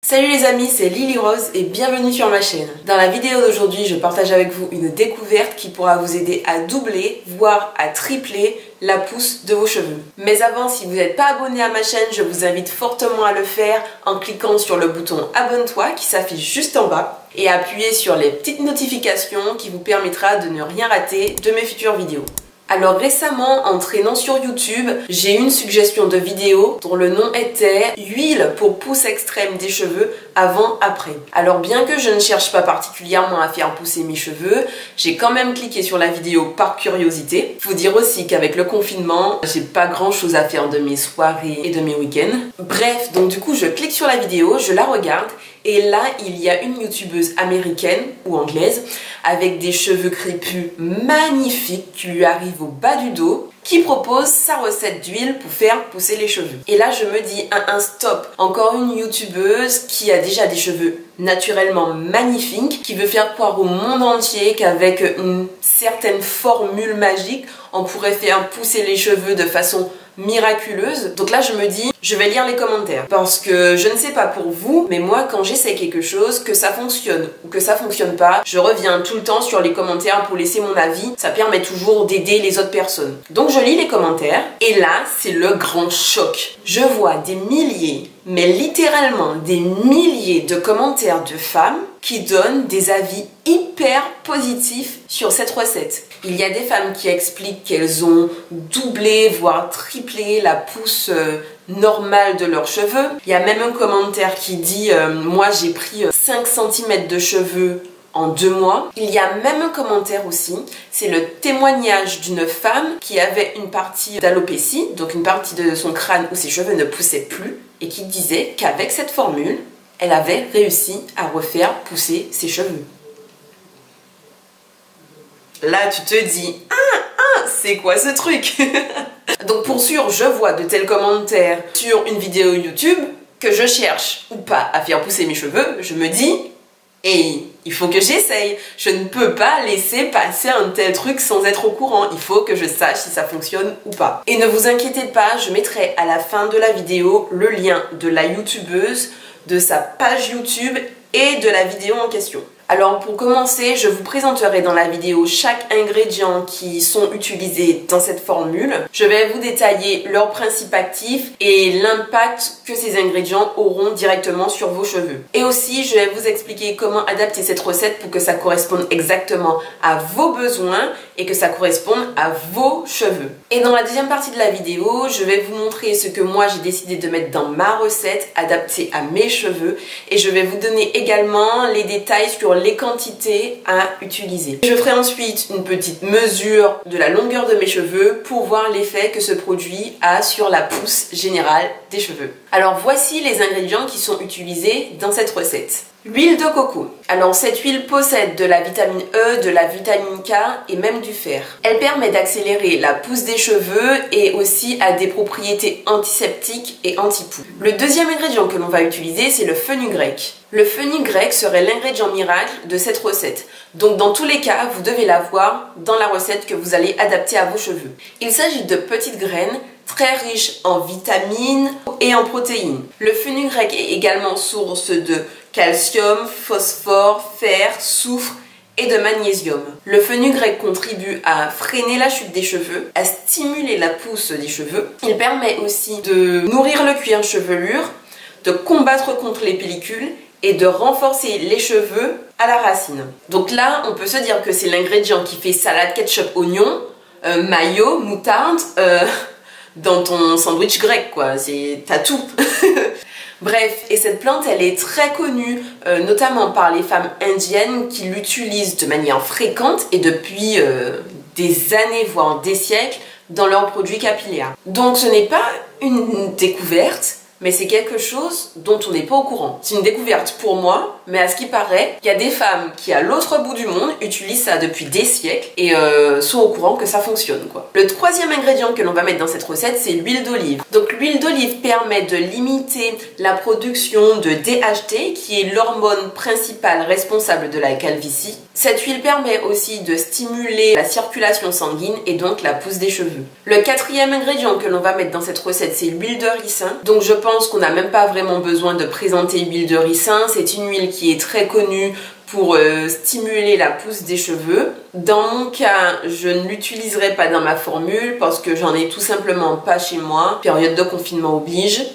Salut les amis, c'est Lily Rose et bienvenue sur ma chaîne. Dans la vidéo d'aujourd'hui, je partage avec vous une découverte qui pourra vous aider à doubler, voire à tripler la pousse de vos cheveux. Mais avant, si vous n'êtes pas abonné à ma chaîne, je vous invite fortement à le faire en cliquant sur le bouton abonne-toi qui s'affiche juste en bas et appuyer sur les petites notifications qui vous permettra de ne rien rater de mes futures vidéos. Alors récemment, en traînant sur YouTube, j'ai eu une suggestion de vidéo dont le nom était « Huile pour pousse extrême des cheveux avant-après ». Alors bien que je ne cherche pas particulièrement à faire pousser mes cheveux, j'ai quand même cliqué sur la vidéo par curiosité. Faut dire aussi qu'avec le confinement, j'ai pas grand chose à faire de mes soirées et de mes week-ends. Bref, donc du coup je clique sur la vidéo, je la regarde et là il y a une youtubeuse américaine ou anglaise avec des cheveux crépus magnifiques qui lui arrivent au bas du dos, qui propose sa recette d'huile pour faire pousser les cheveux. Et là je me dis un stop, encore une youtubeuse qui a déjà des cheveux naturellement magnifiques, qui veut faire croire au monde entier qu'avec une certaine formule magique, on pourrait faire pousser les cheveux de façon miraculeuse. Donc là je me dis, je vais lire les commentaires parce que je ne sais pas pour vous, mais moi quand j'essaie quelque chose, que ça fonctionne ou que ça fonctionne pas, je reviens tout le temps sur les commentaires pour laisser mon avis. Ça permet toujours d'aider les autres personnes. Donc je lis les commentaires et là c'est le grand choc. Je vois des milliers, mais littéralement des milliers de commentaires de femmes qui donnent des avis hyper positifs sur cette recette. Il y a des femmes qui expliquent qu'elles ont doublé, voire triplé la pousse normale de leurs cheveux. Il y a même un commentaire qui dit moi j'ai pris 5 cm de cheveux en 2 mois. Il y a même un commentaire aussi, c'est le témoignage d'une femme qui avait une partie d'alopécie, donc une partie de son crâne où ses cheveux ne poussaient plus, et qui disait qu'avec cette formule, elle avait réussi à refaire pousser ses cheveux. Là, tu te dis, c'est quoi ce truc? Donc pour sûr, je vois de tels commentaires sur une vidéo YouTube que je cherche ou pas à faire pousser mes cheveux, je me dis, hey, il faut que j'essaye. Je ne peux pas laisser passer un tel truc sans être au courant. Il faut que je sache si ça fonctionne ou pas. Et ne vous inquiétez pas, je mettrai à la fin de la vidéo le lien de la youtubeuse, de sa page YouTube et de la vidéo en question. Alors pour commencer, je vous présenterai dans la vidéo chaque ingrédient qui sont utilisés dans cette formule. Je vais vous détailler leur principe actif et l'impact que ces ingrédients auront directement sur vos cheveux. Et aussi, je vais vous expliquer comment adapter cette recette pour que ça corresponde exactement à vos besoins et que ça corresponde à vos cheveux. Et dans la deuxième partie de la vidéo, je vais vous montrer ce que moi j'ai décidé de mettre dans ma recette adaptée à mes cheveux et je vais vous donner également les détails sur les quantités à utiliser. Je ferai ensuite une petite mesure de la longueur de mes cheveux pour voir l'effet que ce produit a sur la pousse générale des cheveux. Alors voici les ingrédients qui sont utilisés dans cette recette. L'huile de coco. Alors cette huile possède de la vitamine E, de la vitamine K et même du fer. Elle permet d'accélérer la pousse des cheveux et aussi a des propriétés antiseptiques et anti-poux. Le deuxième ingrédient que l'on va utiliser, c'est le fenugrec. Le fenugrec serait l'ingrédient miracle de cette recette. Donc dans tous les cas, vous devez l'avoir dans la recette que vous allez adapter à vos cheveux. Il s'agit de petites graines très riches en vitamines et en protéines. Le fenugrec est également source de calcium, phosphore, fer, soufre et de magnésium. Le fenugrec contribue à freiner la chute des cheveux, à stimuler la pousse des cheveux. Il permet aussi de nourrir le cuir chevelu, de combattre contre les pellicules et de renforcer les cheveux à la racine. Donc là, on peut se dire que c'est l'ingrédient qui fait salade, ketchup, oignon, mayo, moutarde, dans ton sandwich grec quoi, t'as tout. Bref, et cette plante elle est très connue, notamment par les femmes indiennes qui l'utilisent de manière fréquente et depuis des années voire des siècles dans leurs produits capillaires. Donc ce n'est pas une découverte, mais c'est quelque chose dont on n'est pas au courant. C'est une découverte pour moi, mais à ce qui paraît, il y a des femmes qui à l'autre bout du monde utilisent ça depuis des siècles et sont au courant que ça fonctionne quoi. Le troisième ingrédient que l'on va mettre dans cette recette, c'est l'huile d'olive. Donc l'huile d'olive permet de limiter la production de DHT, qui est l'hormone principale responsable de la calvitie. Cette huile permet aussi de stimuler la circulation sanguine et donc la pousse des cheveux. Le quatrième ingrédient que l'on va mettre dans cette recette, c'est l'huile de ricin. Donc je pense pense qu'on n'a même pas vraiment besoin de présenter l'huile de ricin. C'est une huile qui est très connue pour stimuler la pousse des cheveux. Dans mon cas, je ne l'utiliserai pas dans ma formule parce que j'en ai tout simplement pas chez moi. Période de confinement oblige,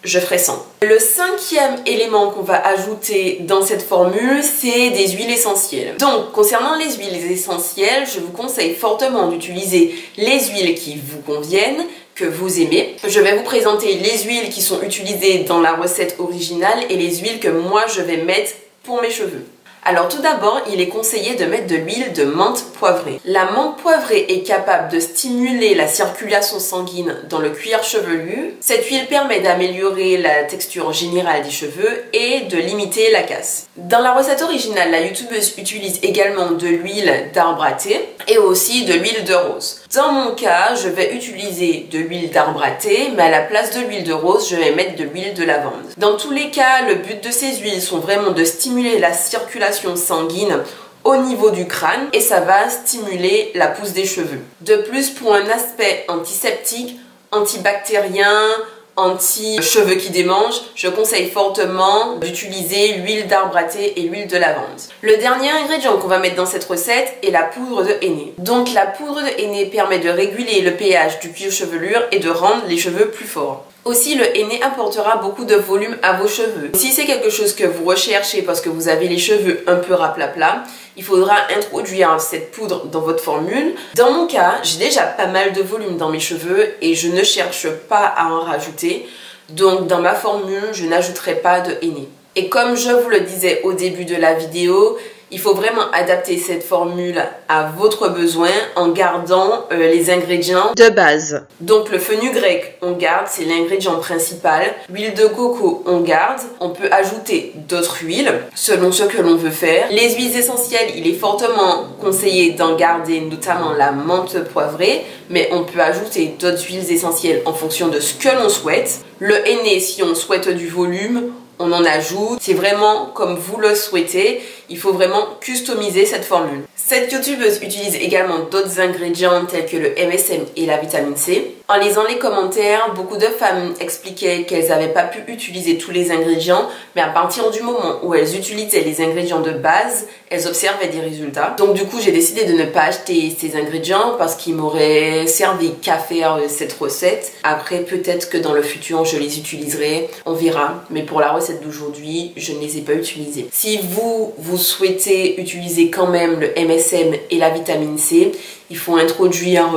je ferai sans. Le 5e élément qu'on va ajouter dans cette formule, c'est des huiles essentielles. Donc, concernant les huiles essentielles, je vous conseille fortement d'utiliser les huiles qui vous conviennent, que vous aimez. Je vais vous présenter les huiles qui sont utilisées dans la recette originale et les huiles que moi je vais mettre pour mes cheveux. Alors tout d'abord, il est conseillé de mettre de l'huile de menthe poivrée. La menthe poivrée est capable de stimuler la circulation sanguine dans le cuir chevelu. Cette huile permet d'améliorer la texture générale des cheveux et de limiter la casse. Dans la recette originale, la youtubeuse utilise également de l'huile d'arbre à thé et aussi de l'huile de rose. Dans mon cas, je vais utiliser de l'huile d'arbre à thé, mais à la place de l'huile de rose, je vais mettre de l'huile de lavande. Dans tous les cas, le but de ces huiles sont vraiment de stimuler la circulation sanguine au niveau du crâne et ça va stimuler la pousse des cheveux. De plus, pour un aspect antiseptique, antibactérien, anti-cheveux qui démangent, je conseille fortement d'utiliser l'huile d'arbre à thé et l'huile de lavande. Le dernier ingrédient qu'on va mettre dans cette recette est la poudre de henné. Donc la poudre de henné permet de réguler le pH du cuir chevelure et de rendre les cheveux plus forts. Aussi, le henné apportera beaucoup de volume à vos cheveux. Si c'est quelque chose que vous recherchez parce que vous avez les cheveux un peu raplapla, il faudra introduire cette poudre dans votre formule. Dans mon cas, j'ai déjà pas mal de volume dans mes cheveux et je ne cherche pas à en rajouter. Donc dans ma formule, je n'ajouterai pas de henné. Et comme je vous le disais au début de la vidéo, il faut vraiment adapter cette formule à votre besoin en gardant les ingrédients de base. Donc le fenugrec, on garde, c'est l'ingrédient principal. L'huile de coco, on garde. On peut ajouter d'autres huiles selon ce que l'on veut faire. Les huiles essentielles, il est fortement conseillé d'en garder, notamment la menthe poivrée, mais on peut ajouter d'autres huiles essentielles en fonction de ce que l'on souhaite. Le henné, si on souhaite du volume, on en ajoute, c'est vraiment comme vous le souhaitez, il faut vraiment customiser cette formule. Cette youtubeuse utilise également d'autres ingrédients tels que le MSM et la vitamine C. En lisant les commentaires, beaucoup de femmes expliquaient qu'elles n'avaient pas pu utiliser tous les ingrédients, mais à partir du moment où elles utilisaient les ingrédients de base, elles observaient des résultats. Donc du coup, j'ai décidé de ne pas acheter ces ingrédients parce qu'ils m'auraient servi qu'à faire cette recette. Après, peut-être que dans le futur, je les utiliserai, on verra. Mais pour la recette d'aujourd'hui, je ne les ai pas utilisés. Si vous souhaitez utiliser quand même le MSM et la vitamine C, il faut introduire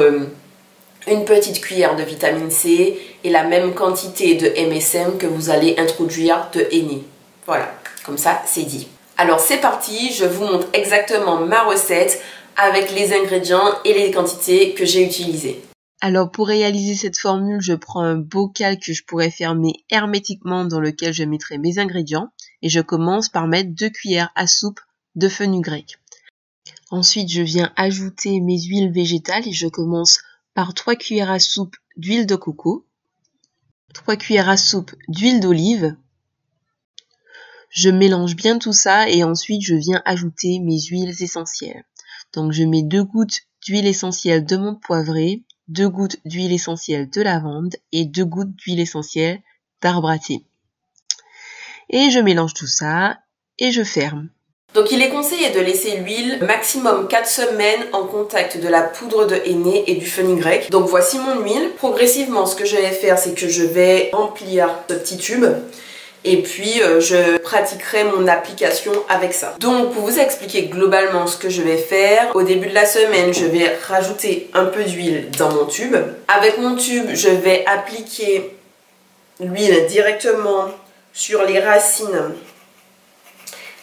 une petite cuillère de vitamine C et la même quantité de MSM que vous allez introduire de henné. Voilà, comme ça c'est dit. Alors c'est parti, je vous montre exactement ma recette avec les ingrédients et les quantités que j'ai utilisées. Alors pour réaliser cette formule, je prends un bocal que je pourrais fermer hermétiquement dans lequel je mettrai mes ingrédients et je commence par mettre 2 cuillères à soupe de fenugrec. Ensuite, je viens ajouter mes huiles végétales et je commence par 3 cuillères à soupe d'huile de coco, 3 cuillères à soupe d'huile d'olive. Je mélange bien tout ça et ensuite je viens ajouter mes huiles essentielles. Donc je mets 2 gouttes d'huile essentielle de menthe poivrée, 2 gouttes d'huile essentielle de lavande et 2 gouttes d'huile essentielle d'arbre à thé. Et je mélange tout ça et je ferme. Donc il est conseillé de laisser l'huile maximum 4 semaines en contact de la poudre de henné et du fenugrec. Donc voici mon huile. Progressivement, ce que je vais faire, c'est que je vais remplir ce petit tube. Et puis je pratiquerai mon application avec ça. Donc pour vous expliquer globalement ce que je vais faire, au début de la semaine, je vais rajouter un peu d'huile dans mon tube. Avec mon tube, je vais appliquer l'huile directement sur les racines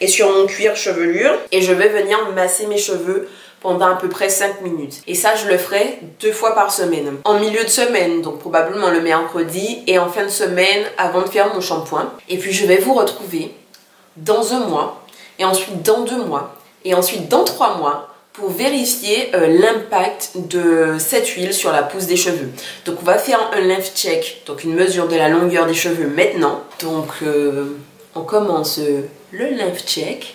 et sur mon cuir chevelure. Et je vais venir masser mes cheveux pendant à peu près 5 minutes. Et ça, je le ferai 2 fois par semaine. En milieu de semaine, donc probablement le mercredi, et en fin de semaine avant de faire mon shampoing. Et puis je vais vous retrouver dans 1 mois, et ensuite dans 2 mois, et ensuite dans 3 mois, pour vérifier l'impact de cette huile sur la pousse des cheveux. Donc on va faire un length check, donc une mesure de la longueur des cheveux maintenant. Donc on commence le length check.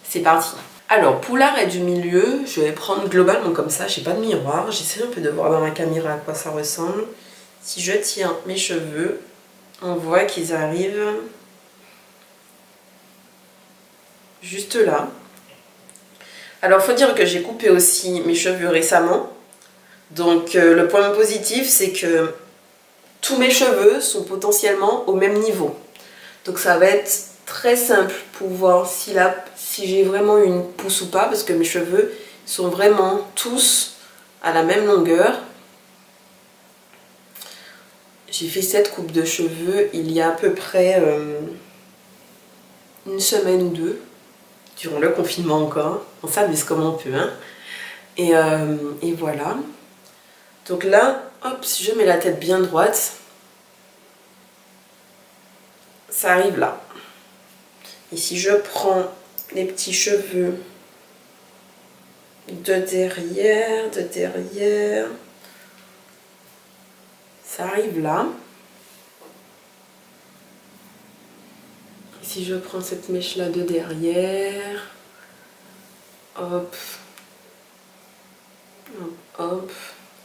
C'est parti. Alors pour l'arrêt du milieu, je vais prendre globalement comme ça, j'ai pas de miroir, j'essaie un peu de voir dans la caméra à quoi ça ressemble. Si je tiens mes cheveux, on voit qu'ils arrivent juste là. Alors faut dire que j'ai coupé aussi mes cheveux récemment. Donc le point positif, c'est que tous mes cheveux sont potentiellement au même niveau. Donc ça va être très simple pour voir si j'ai vraiment une pousse ou pas, parce que mes cheveux sont vraiment tous à la même longueur. J'ai fait cette coupe de cheveux il y a à peu près une semaine ou deux, durant le confinement encore. On s'amuse comme on peut, hein. Et voilà. Donc là, hop, si je mets la tête bien droite, ça arrive là. Et si je prends les petits cheveux de derrière, ça arrive là. Et si je prends cette mèche là de derrière, hop, hop, hop,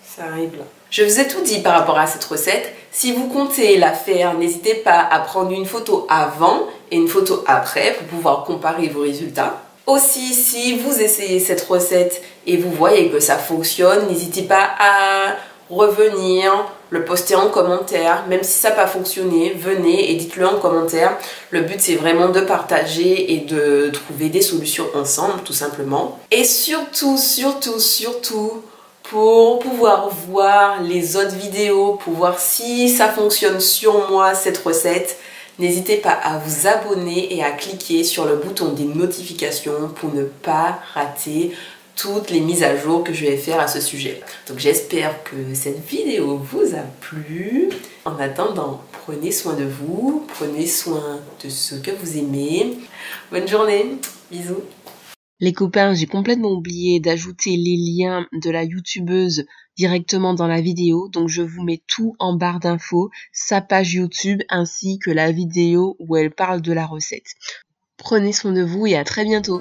ça arrive là. Je vous ai tout dit par rapport à cette recette. Si vous comptez la faire, n'hésitez pas à prendre une photo avant et une photo après pour pouvoir comparer vos résultats. Aussi, si vous essayez cette recette et vous voyez que ça fonctionne, n'hésitez pas à revenir, le poster en commentaire. Même si ça n'a pas fonctionné, venez et dites-le en commentaire. Le but, c'est vraiment de partager et de trouver des solutions ensemble, tout simplement. Et surtout, pour pouvoir voir les autres vidéos, pour voir si ça fonctionne sur moi, cette recette, n'hésitez pas à vous abonner et à cliquer sur le bouton des notifications pour ne pas rater toutes les mises à jour que je vais faire à ce sujet. Donc j'espère que cette vidéo vous a plu. En attendant, prenez soin de vous, prenez soin de ceux que vous aimez. Bonne journée, bisous. Les copains, j'ai complètement oublié d'ajouter les liens de la youtubeuse directement dans la vidéo, donc je vous mets tout en barre d'infos, sa page YouTube ainsi que la vidéo où elle parle de la recette. Prenez soin de vous et à très bientôt.